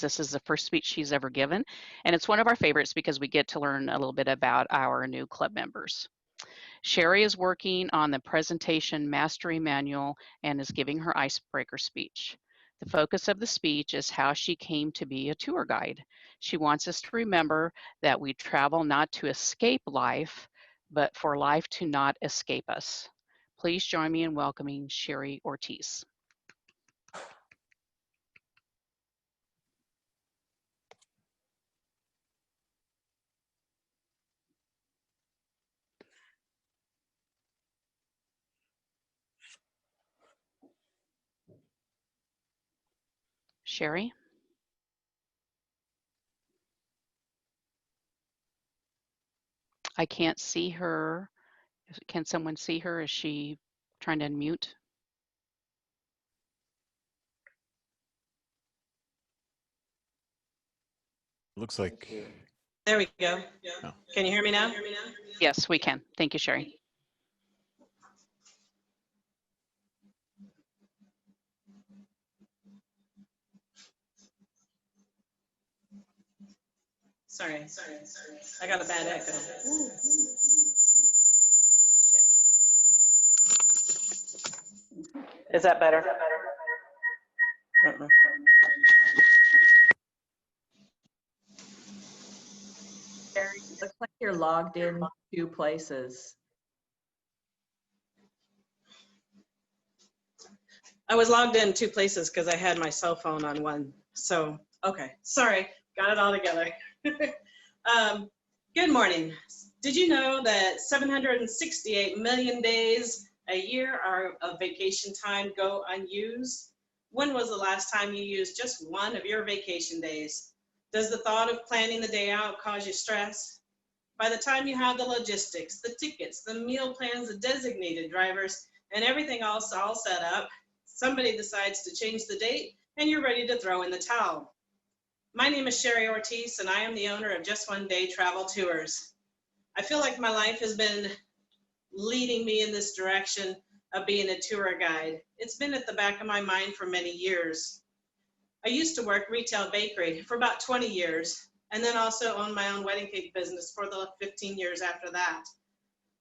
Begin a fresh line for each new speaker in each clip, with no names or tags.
This is the first speech she's ever given, and it's one of our favorites because we get to learn a little bit about our new club members. Sherrie is working on the presentation mastery manual and is giving her icebreaker speech. The focus of the speech is how she came to be a tour guide. She wants us to remember that we travel not to escape life, but for life to not escape us. Please join me in welcoming Sherrie Ortiz. Sherrie? I can't see her. Can someone see her? Is she trying to unmute?
Looks like.
There we go.
Oh.
Can you hear me now?
Yes, we can. Thank you, Sherrie.
Sorry. I got a bad echo. Is that better?
Sherrie, it looks like you're logged in 2 places.
I was logged in 2 places because I had my cell phone on one. So, okay. Sorry. Got it all together. Good morning. Did you know that 768 million days a year are of vacation time go unused? When was the last time you used just one of your vacation days? Does the thought of planning the day out cause you stress? By the time you have the logistics, the tickets, the meal plans, the designated drivers, and everything else all set up, somebody decides to change the date and you're ready to throw in the towel. My name is Sherrie Ortiz and I am the owner of Just One Day Travel Tours. I feel like my life has been leading me in this direction of being a tour guide. It's been at the back of my mind for many years. I used to work retail bakery for about 20 years and then also owned my own wedding cake business for the 15 years after that.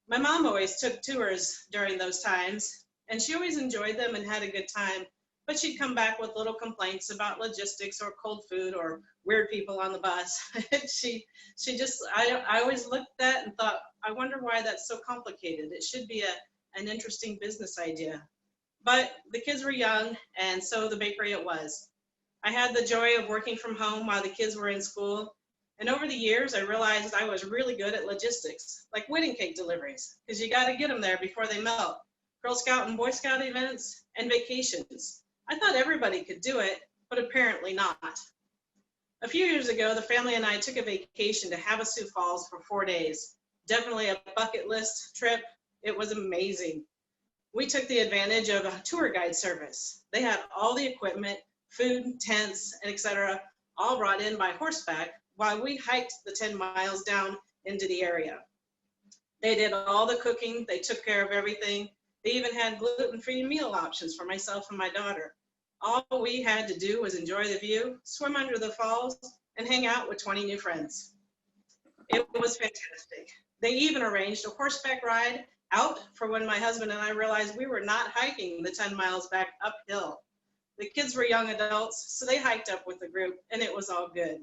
My mom always took tours during those times and she always enjoyed them and had a good time, but she'd come back with little complaints about logistics or cold food or weird people on the bus. I always looked at that and thought, I wonder why that's so complicated. It should be an interesting business idea. But the kids were young, and so the bakery it was. I had the joy of working from home while the kids were in school. And over the years, I realized I was really good at logistics, like wedding cake deliveries, because you got to get them there before they melt. Girl Scout and Boy Scout events, and vacations. I thought everybody could do it, but apparently not. A few years ago, the family and I took a vacation to Havasu Falls for 4 days. Definitely a bucket list trip. It was amazing. We took the advantage of a tour guide service. They had all the equipment, food, tents, and etc., all brought in by horseback while we hiked the 10 miles down into the area. They did all the cooking. They took care of everything. They even had gluten-free meal options for myself and my daughter. All we had to do was enjoy the view, swim under the falls, and hang out with 20 new friends. It was fantastic. They even arranged a horseback ride out for when my husband and I realized we were not hiking the 10 miles back uphill. The kids were young adults, so they hiked up with the group, and it was all good.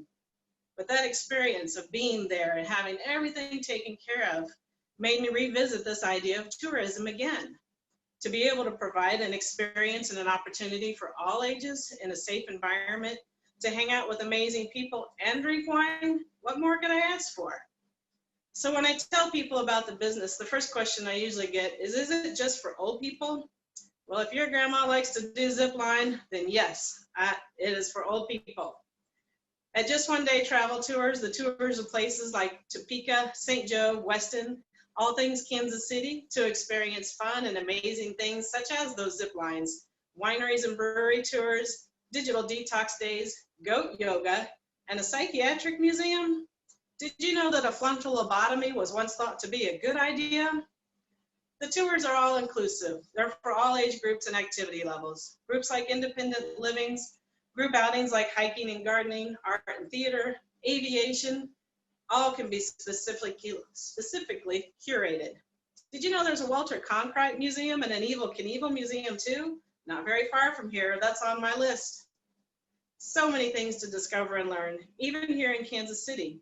But that experience of being there and having everything taken care of made me revisit this idea of tourism again. To be able to provide an experience and an opportunity for all ages in a safe environment, to hang out with amazing people and drink wine, what more could I ask for? So when I tell people about the business, the first question I usually get is it just for old people? Well, if your grandma likes to do zip line, then yes, it is for old people. At Just One Day Travel Tours, the tours of places like Topeka, St. Joe, Weston, all things Kansas City, to experience fun and amazing things such as those zip lines, wineries and brewery tours, digital detox days, goat yoga, and a psychiatric museum. Did you know that a frontal lobotomy was once thought to be a good idea? The tours are all inclusive. They're for all age groups and activity levels. Groups like independent livings, Group outings like hiking and gardening, art and theater, aviation, all can be specifically curated. Did you know there's a Walter Cronkite Museum and an Evel Knievel Museum too? Not very far from here. That's on my list. So many things to discover and learn, even here in Kansas City.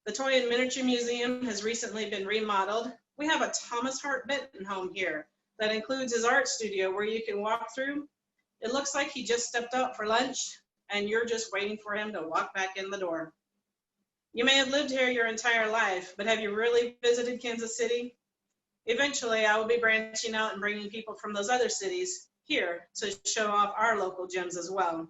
The Toy and Miniature Museum has recently been remodeled. We have a Thomas Hart Benton home here that includes his art studio where you can walk through. It looks like he just stepped out for lunch and you're just waiting for him to walk back in the door. You may have lived here your entire life, but have you really visited Kansas City? Eventually, I will be branching out and bringing people from those other cities here to show off our local gyms as well.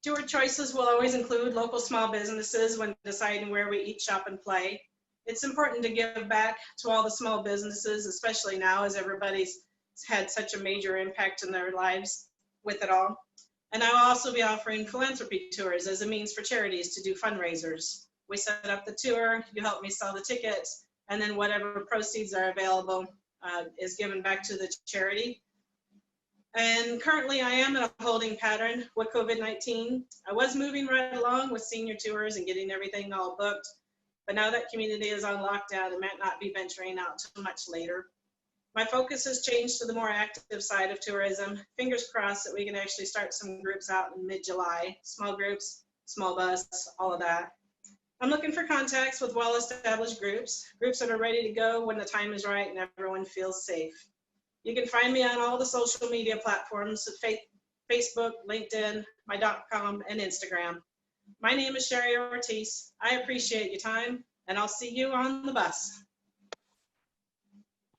Tour choices will always include local small businesses when deciding where we eat, shop, and play. It's important to give back to all the small businesses, especially now as everybody's had such a major impact in their lives with it all. And I will also be offering philanthropy tours as a means for charities to do fundraisers. We set up the tour, you help me sell the tickets, and then whatever proceeds are available is given back to the charity. And currently I am in a holding pattern with COVID-19. I was moving right along with senior tours and getting everything all booked, but now that community is on lockdown, I might not be venturing out too much later. My focus has changed to the more active side of tourism. Fingers crossed that we can actually start some groups out in mid-July, small groups, small bus, all of that. I'm looking for contacts with well-established groups that are ready to go when the time is right and everyone feels safe. You can find me on all the social media platforms, Facebook, LinkedIn, my .com, and Instagram. My name is Sherrie O Speech. I appreciate your time, and I'll see you on the bus.